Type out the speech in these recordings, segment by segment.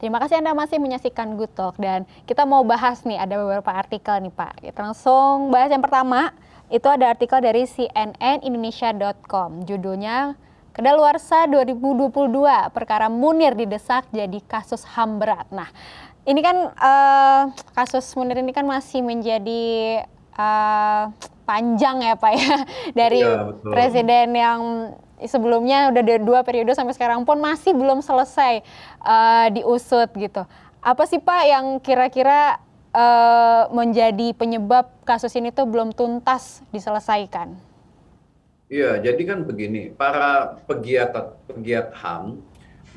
Terima kasih Anda masih menyaksikan Good Talk dan kita mau bahas nih ada beberapa artikel nih Pak. Kita langsung bahas yang pertama, itu ada artikel dari cnnindonesia.com. Judulnya Kedaluarsa 2022, perkara Munir didesak jadi kasus HAM berat. Nah, ini kan kasus Munir ini kan masih menjadi panjang ya Pak ya, dari Iya, betul. presiden yang sebelumnya udah dari 2 periode sampai sekarang pun masih belum selesai diusut gitu. Apa sih Pak yang kira-kira menjadi penyebab kasus ini tuh belum tuntas diselesaikan? Iya, jadi kan begini, para pegiat HAM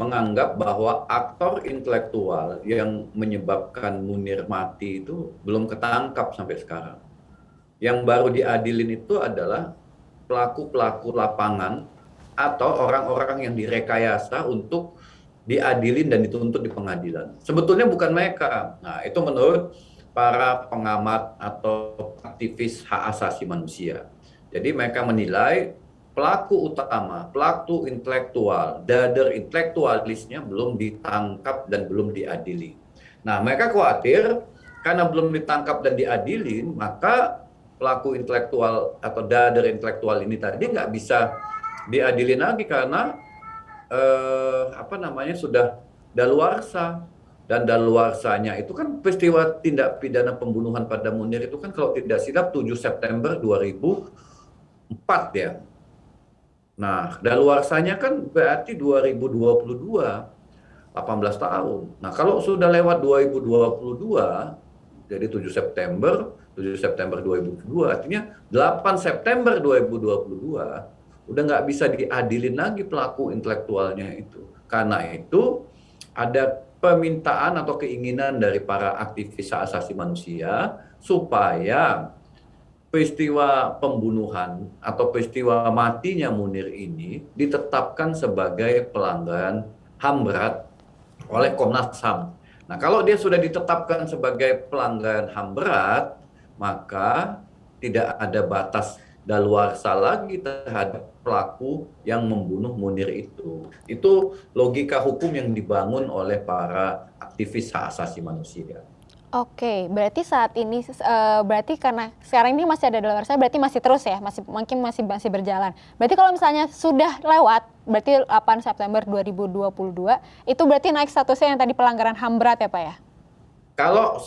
menganggap bahwa aktor intelektual yang menyebabkan Munir mati itu belum ketangkap sampai sekarang. Yang baru diadilin itu adalah pelaku-pelaku lapangan atau orang-orang yang direkayasa untuk diadilin dan dituntut di pengadilan. Sebetulnya bukan mereka. Nah, itu menurut para pengamat atau aktivis hak asasi manusia. Jadi mereka menilai pelaku utama, pelaku intelektual, dader intelektualisnya belum ditangkap dan belum diadili. Nah, mereka khawatir karena belum ditangkap dan diadilin, maka pelaku intelektual atau dader intelektual ini tadi nggak bisa diadilin lagi karena sudah daluarsa. Dan daluarsanya itu kan peristiwa tindak pidana pembunuhan pada Munir itu kan kalau tidak silap 7 September 2004 ya. Nah, daluarsanya kan berarti 2022, 18 tahun. Nah, kalau sudah lewat 2022, jadi 7 September 2022, artinya 8 September 2022, udah nggak bisa diadilin lagi pelaku intelektualnya itu. Karena itu ada permintaan atau keinginan dari para aktivis hak asasi manusia supaya peristiwa pembunuhan atau peristiwa matinya Munir ini ditetapkan sebagai pelanggaran HAM berat oleh Komnas HAM. Nah, kalau dia sudah ditetapkan sebagai pelanggaran HAM berat, maka tidak ada batas daluarsa lagi terhadap pelaku yang membunuh Munir itu. Itu logika hukum yang dibangun oleh para aktivis hak asasi manusia. Oke, berarti saat ini berarti karena sekarang ini masih ada daluarsa, berarti masih terus ya, masih berjalan. Berarti kalau misalnya sudah lewat, berarti 8 September 2022, itu berarti naik statusnya yang tadi pelanggaran HAM berat ya Pak ya? Kalau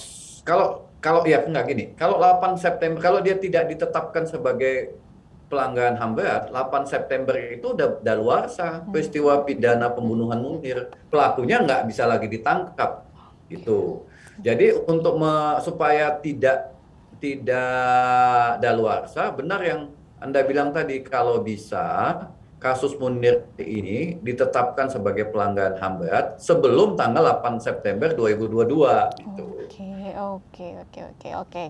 kalau ya enggak gini, kalau 8 September kalau dia tidak ditetapkan sebagai pelanggaran HAM berat, 8 September itu udah daluarsa peristiwa pidana pembunuhan Munir. Pelakunya nggak bisa lagi ditangkap gitu. Jadi untuk supaya tidak daluarsa, benar yang Anda bilang tadi, kalau bisa kasus Munir ini ditetapkan sebagai pelanggaran HAM berat sebelum tanggal 8 September 2022 gitu. Oke.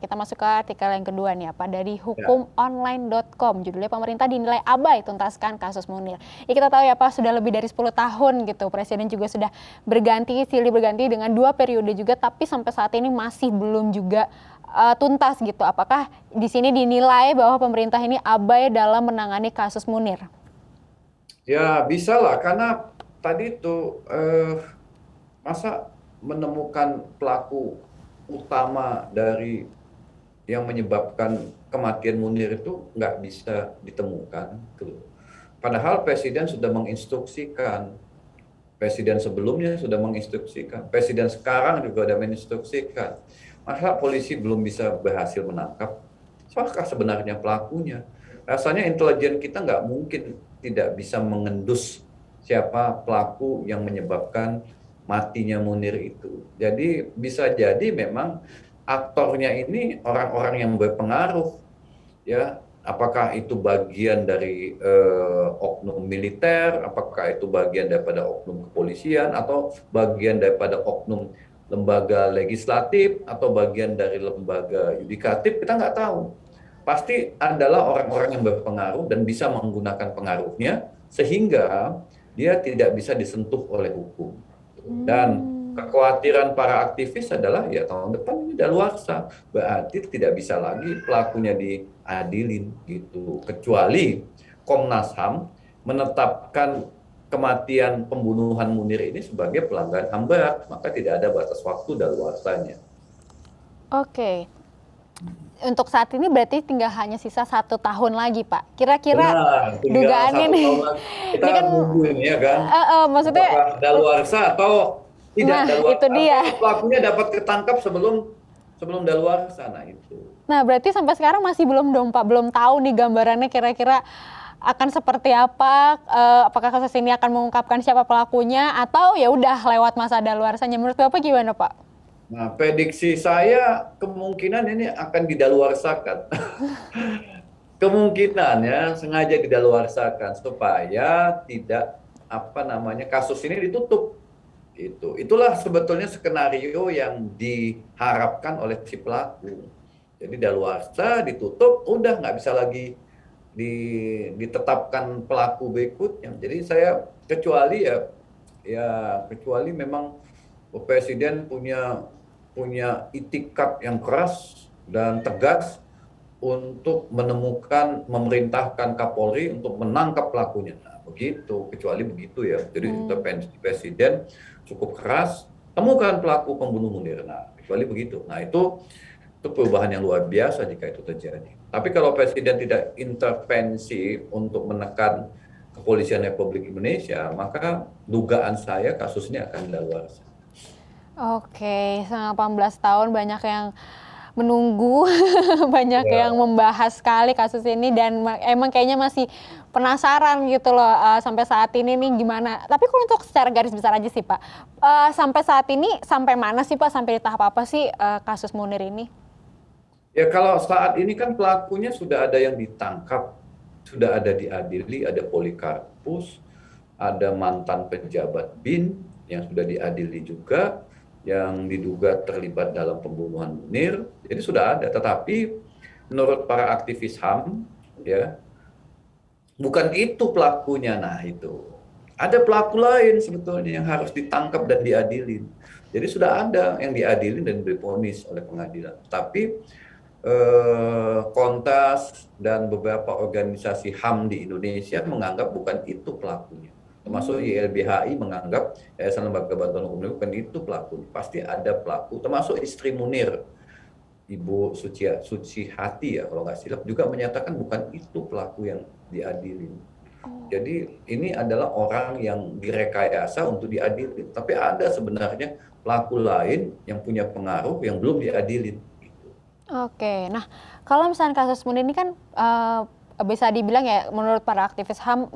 Kita masuk ke artikel yang kedua nih Pak, dari Ya. hukumonline.com. Judulnya pemerintah dinilai abai tuntaskan kasus Munir. Ya kita tahu ya Pak, sudah lebih dari 10 tahun gitu. Presiden juga sudah silih berganti dengan 2 periode juga, tapi sampai saat ini masih belum juga tuntas gitu. Apakah di sini dinilai bahwa pemerintah ini abai dalam menangani kasus Munir? Ya, bisa lah, karena tadi itu masa menemukan pelaku utama dari yang menyebabkan kematian Munir itu nggak bisa ditemukan. Tuh. Padahal Presiden sudah menginstruksikan, Presiden sebelumnya sudah menginstruksikan, Presiden sekarang juga sudah menginstruksikan. Masa polisi belum bisa berhasil menangkap? Siapakah sebenarnya pelakunya? Rasanya intelijen kita nggak mungkin tidak bisa mengendus siapa pelaku yang menyebabkan matinya Munir itu. Jadi bisa jadi memang aktornya ini orang-orang yang berpengaruh, ya. Apakah itu bagian dari oknum militer, apakah itu bagian daripada oknum kepolisian, atau bagian daripada oknum lembaga legislatif, atau bagian dari lembaga yudikatif, kita nggak tahu. Pasti adalah orang-orang yang berpengaruh dan bisa menggunakan pengaruhnya sehingga dia tidak bisa disentuh oleh hukum. Dan kekhawatiran para aktivis adalah ya tahun depan ini daluarsa, berarti tidak bisa lagi pelakunya diadilin gitu. Kecuali Komnas HAM menetapkan kematian pembunuhan Munir ini sebagai pelanggaran HAM berat, maka tidak ada batas waktu daluarsanya. Oke. Untuk saat ini berarti tinggal hanya sisa 1 tahun lagi, Pak. Kira-kira Benar, tinggal dugaannya 1 tahun nih, lagi. Kita ini kan, nunggu ini ya kan, maksudnya, apakah daluarsa atau tidak nah itu daluarsa, dia. atau pelakunya dapat ketangkap sebelum sebelum daluarsa. Nah itu. Nah berarti sampai sekarang masih belum dong, Pak. Belum tahu nih gambarannya kira-kira akan seperti apa. Apakah kasus ini akan mengungkapkan siapa pelakunya atau ya udah lewat masa daluarsanya. Menurut Bapak gimana, Pak? Nah, prediksi saya kemungkinan ini akan didaluarsakan. Kemungkinannya sengaja didaluarsakan supaya tidak kasus ini ditutup. Itulah sebetulnya skenario yang diharapkan oleh si pelaku. Jadi daluarsa ditutup, udah nggak bisa lagi ditetapkan pelaku berikutnya. Jadi saya kecuali memang Presiden punya itikat yang keras dan tegas untuk memerintahkan Kapolri untuk menangkap pelakunya. Nah, kecuali begitu ya. Jadi intervensi Presiden cukup keras, temukan pelaku pembunuh Munir. Nah, kecuali begitu. Nah, itu perubahan yang luar biasa jika itu terjadi. Tapi kalau Presiden tidak intervensi untuk menekan kepolisian Republik Indonesia, maka dugaan saya kasus ini akan daluarsa. Oke, selama 18 tahun banyak yang menunggu, banyak yang membahas sekali kasus ini dan emang kayaknya masih penasaran gitu loh sampai saat ini nih gimana. Tapi kalau untuk secara garis besar aja sih Pak, sampai saat ini sampai mana sih Pak, sampai di tahap apa sih kasus Munir ini? Ya kalau saat ini kan pelakunya sudah ada yang ditangkap, sudah ada diadili, ada Polikarpus, ada mantan pejabat BIN yang sudah diadili juga, yang diduga terlibat dalam pembunuhan Munir. Jadi sudah ada, tetapi menurut para aktivis HAM ya bukan itu pelakunya. Nah itu ada pelaku lain sebetulnya yang harus ditangkap dan diadilin. Jadi sudah ada yang diadilin dan divonis oleh pengadilan. Tapi Kontas dan beberapa organisasi HAM di Indonesia menganggap bukan itu pelakunya. Termasuk YLBHI menganggap Yayasan Lembaga Bantuan Hukum bukan itu pelaku. Pasti ada pelaku, termasuk istri Munir, Ibu Suci Hati ya kalau nggak silap, juga menyatakan bukan itu pelaku yang diadilin. Jadi ini adalah orang yang direkayasa untuk diadilin. Tapi ada sebenarnya pelaku lain yang punya pengaruh yang belum diadilin. Oke, nah kalau misalnya kasus Munir ini kan bisa dibilang ya menurut para aktivis HAM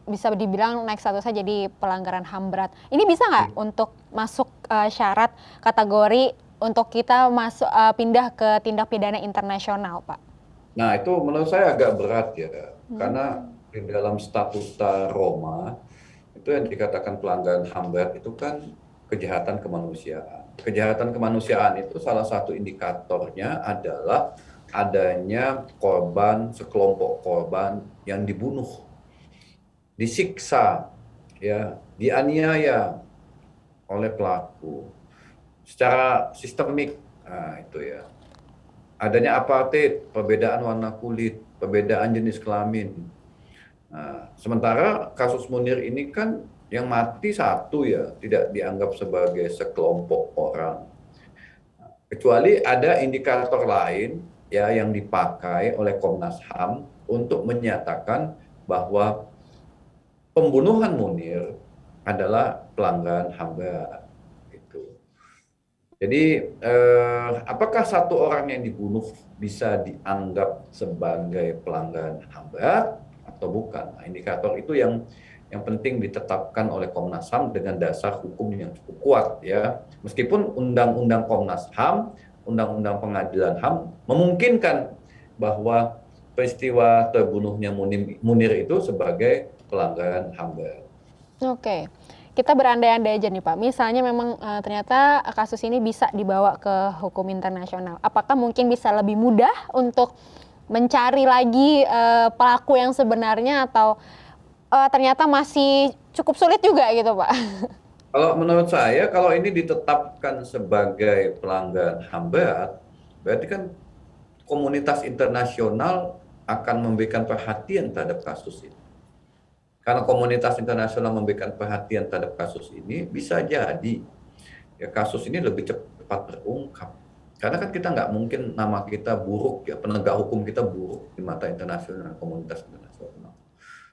bisa dibilang naik statusnya jadi pelanggaran HAM berat. Ini bisa nggak untuk masuk syarat kategori untuk kita masuk pindah ke tindak pidana internasional, Pak? Nah itu menurut saya agak berat ya, karena di dalam statuta Roma itu yang dikatakan pelanggaran HAM berat itu kan kejahatan kemanusiaan. Kejahatan kemanusiaan itu salah satu indikatornya adalah adanya sekelompok korban yang dibunuh, disiksa, ya, dianiaya oleh pelaku secara sistemik. Nah, itu ya. Adanya apartheid, perbedaan warna kulit, perbedaan jenis kelamin. Nah, sementara kasus Munir ini kan yang mati satu ya, tidak dianggap sebagai sekelompok orang. Kecuali ada indikator lain ya yang dipakai oleh Komnas HAM untuk menyatakan bahwa pembunuhan Munir adalah pelanggaran HAM berat. Gitu. Jadi apakah satu orang yang dibunuh bisa dianggap sebagai pelanggaran HAM berat atau bukan? Nah, indikator itu yang penting ditetapkan oleh Komnas HAM dengan dasar hukum yang cukup kuat ya. Meskipun Undang-Undang Komnas HAM, Undang-Undang Pengadilan HAM memungkinkan bahwa peristiwa terbunuhnya Munir itu sebagai pelanggaran HAM berat. Oke, kita berandai-andai aja nih Pak. Misalnya memang ternyata kasus ini bisa dibawa ke hukum internasional. Apakah mungkin bisa lebih mudah untuk mencari lagi pelaku yang sebenarnya atau ternyata masih cukup sulit juga gitu Pak? Kalau menurut saya, kalau ini ditetapkan sebagai pelanggaran HAM berat, berarti kan komunitas internasional akan memberikan perhatian terhadap kasus ini. karena komunitas internasional memberikan perhatian terhadap kasus ini, bisa jadi ya kasus ini lebih cepat terungkap. Karena kan kita nggak mungkin nama kita buruk ya, penegak hukum kita buruk di mata internasional, komunitas internasional.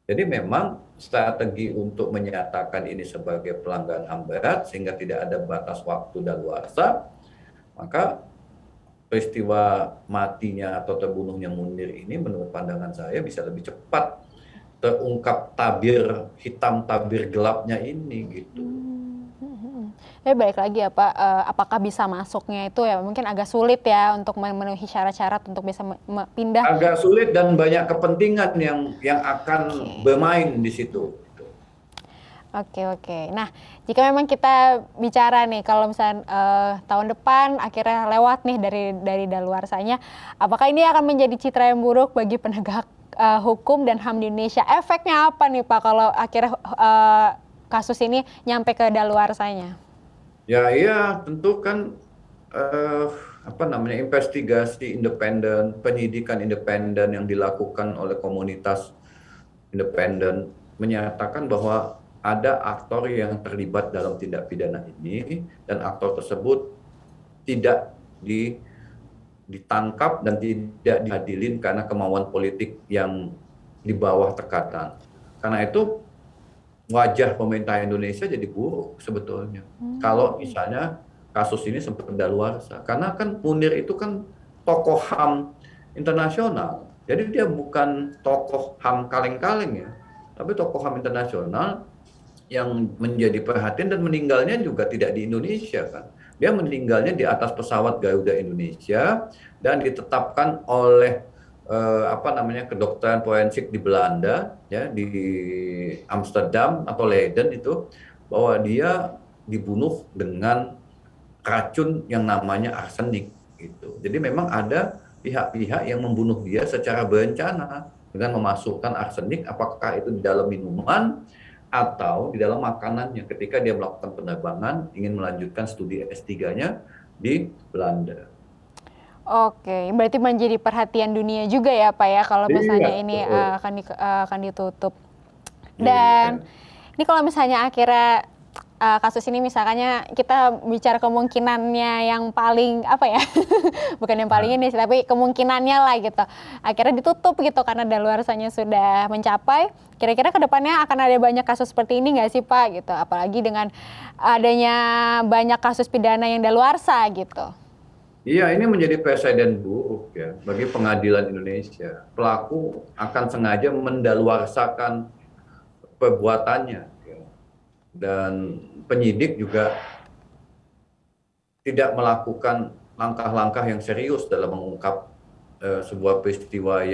Jadi memang strategi untuk menyatakan ini sebagai pelanggaran HAM berat sehingga tidak ada batas waktu daluarsa, maka peristiwa matinya atau terbunuhnya Munir ini menurut pandangan saya bisa lebih cepat terungkap tabir hitam, tabir gelapnya ini gitu. Tapi balik lagi ya Pak, apakah bisa masuknya itu ya mungkin agak sulit ya untuk memenuhi syarat-syarat untuk bisa pindah. Agak sulit dan banyak kepentingan yang akan bermain di situ. Oke. Nah, jika memang kita bicara nih, kalau misalnya tahun depan akhirnya lewat nih dari daluarsanya, apakah ini akan menjadi citra yang buruk bagi penegak hukum dan HAM di Indonesia? Efeknya apa nih Pak kalau akhirnya kasus ini nyampe ke daluarsanya? Ya, iya, tentu kan investigasi independen, penyidikan independen yang dilakukan oleh komunitas independen menyatakan bahwa ada aktor yang terlibat dalam tindak pidana ini dan aktor tersebut tidak ditangkap dan tidak diadilin karena kemauan politik yang di bawah tekanan. Karena itu wajah pemerintah Indonesia jadi buruk sebetulnya. Kalau misalnya kasus ini sempat daluarsa. Karena kan Munir itu kan tokoh HAM internasional. Jadi dia bukan tokoh HAM kaleng-kaleng ya. Tapi tokoh HAM internasional yang menjadi perhatian dan meninggalnya juga tidak di Indonesia kan. Dia meninggalnya di atas pesawat Garuda Indonesia dan ditetapkan oleh kedokteran forensik di Belanda ya, di Amsterdam atau Leiden itu, bahwa dia dibunuh dengan racun yang namanya arsenik gitu. Jadi memang ada pihak-pihak yang membunuh dia secara berencana dengan memasukkan arsenik, apakah itu di dalam minuman atau di dalam makanannya ketika dia melakukan penerbangan ingin melanjutkan studi S3-nya di Belanda. Oke, berarti menjadi perhatian dunia juga ya Pak ya kalau misalnya ini akan ditutup. Dan ini kalau misalnya akhirnya kasus ini misalnya kita bicara kemungkinannya yang paling bukan yang paling ini sih, tapi kemungkinannya lah gitu. Akhirnya ditutup gitu karena daluarsanya sudah mencapai. Kira-kira kedepannya akan ada banyak kasus seperti ini nggak sih Pak gitu? Apalagi dengan adanya banyak kasus pidana yang daluarsa gitu. Iya, ini menjadi presiden buruk ya bagi pengadilan Indonesia. Pelaku akan sengaja mendaluarsakan perbuatannya ya. Dan penyidik juga tidak melakukan langkah-langkah yang serius dalam mengungkap sebuah peristiwa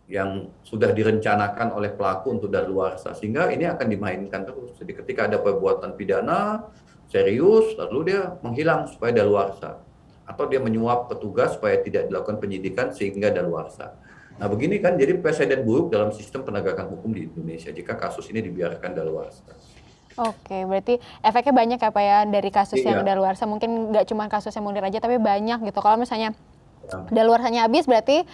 yang sudah direncanakan oleh pelaku untuk daluarsa, sehingga ini akan dimainkan terus. Jadi ketika ada perbuatan pidana serius lalu dia menghilang supaya daluarsa, atau dia menyuap petugas supaya tidak dilakukan penyidikan sehingga daluarsa. Nah, begini kan jadi presiden buruk dalam sistem penegakan hukum di Indonesia jika kasus ini dibiarkan daluarsa. Oke, berarti efeknya banyak ya Pak ya dari kasus yang daluarsa. Mungkin nggak cuma kasus yang Munir aja, tapi banyak gitu. Kalau misalnya daluarsanya habis, berarti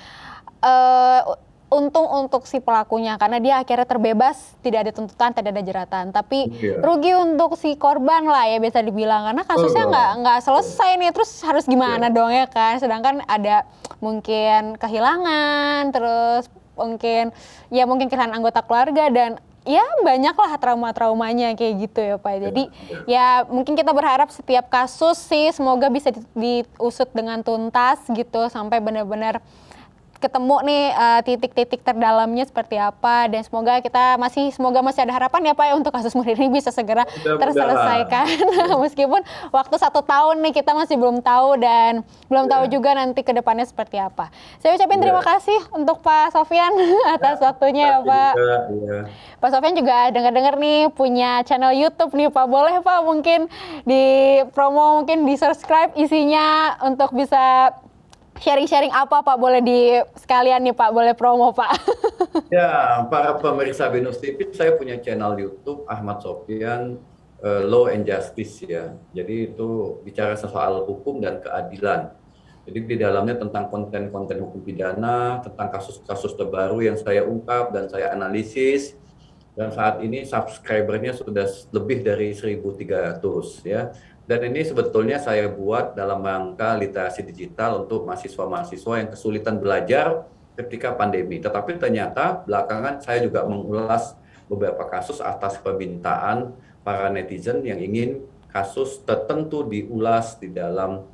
untung untuk si pelakunya karena dia akhirnya terbebas, tidak ada tuntutan, tidak ada jeratan. Tapi rugi untuk si korban lah ya bisa dibilang, karena kasusnya nggak selesai nih, terus harus gimana dong ya kan? Sedangkan ada mungkin kehilangan, terus mungkin kehilangan anggota keluarga dan ya banyaklah trauma-traumanya kayak gitu ya Pak. Jadi ya mungkin kita berharap setiap kasus sih semoga bisa diusut dengan tuntas gitu sampai benar-benar ketemu nih titik-titik terdalamnya seperti apa, dan semoga masih ada harapan ya Pak ya untuk kasus Munir ini bisa segera terselesaikan. Meskipun waktu 1 tahun nih kita masih belum tahu dan belum tahu juga nanti ke depannya seperti apa. Saya ucapin terima kasih untuk Pak Sofyan atas waktunya ya Pak. Pak Sofyan juga dengar-dengar nih punya channel YouTube nih Pak. Boleh Pak mungkin di promo, mungkin di subscribe isinya untuk bisa sharing-sharing apa Pak, boleh sekalian nih Pak, boleh promo Pak. Ya, para pemirsa Binus TV, saya punya channel YouTube Ahmad Sofyan Law and Justice ya. Jadi itu bicara soal hukum dan keadilan. Jadi di dalamnya tentang konten-konten hukum pidana, tentang kasus-kasus terbaru yang saya ungkap dan saya analisis, Dan saat ini subscribernya sudah lebih dari 1.300 ya. Dan ini sebetulnya saya buat dalam rangka literasi digital untuk mahasiswa-mahasiswa yang kesulitan belajar ketika pandemi. Tetapi ternyata belakangan saya juga mengulas beberapa kasus atas permintaan para netizen yang ingin kasus tertentu diulas di dalam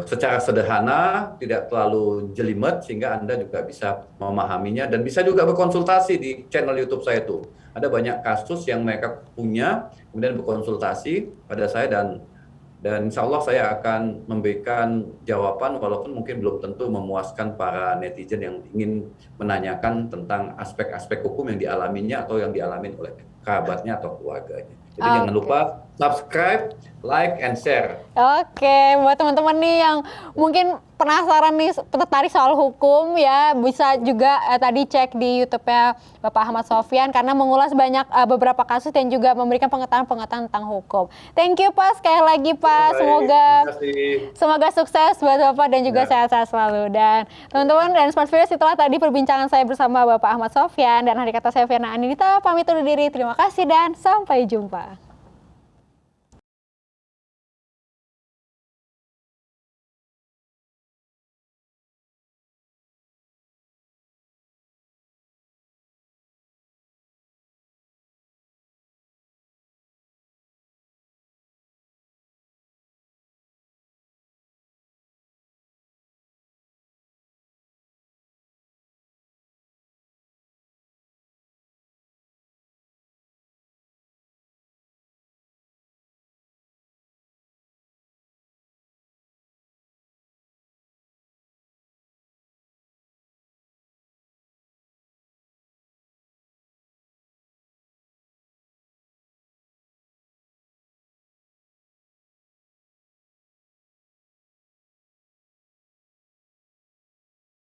secara sederhana, tidak terlalu jelimet, sehingga Anda juga bisa memahaminya dan bisa juga berkonsultasi di channel YouTube saya tuh. Ada banyak kasus yang mereka punya, kemudian berkonsultasi pada saya dan insya Allah saya akan memberikan jawaban walaupun mungkin belum tentu memuaskan para netizen yang ingin menanyakan tentang aspek-aspek hukum yang dialaminya atau yang dialami oleh kerabatnya atau keluarganya. Jadi jangan Oke. lupa subscribe, like, and share. Oke, buat teman-teman nih yang mungkin penasaran nih, tertarik soal hukum ya, bisa juga tadi cek di YouTube-nya Bapak Ahmad Sofyan karena mengulas banyak beberapa kasus dan juga memberikan pengetahuan-pengetahuan tentang hukum. Thank you Pak, sekali lagi Pak. Baik, Semoga terima kasih. semoga sukses buat Bapak dan juga Ya. sehat-sehat selalu. Dan teman-teman dan Smart Viewers, itulah tadi perbincangan saya bersama Bapak Ahmad Sofyan dan hari kata saya Firna Anindita pamit undur diri. Terima kasih dan sampai jumpa.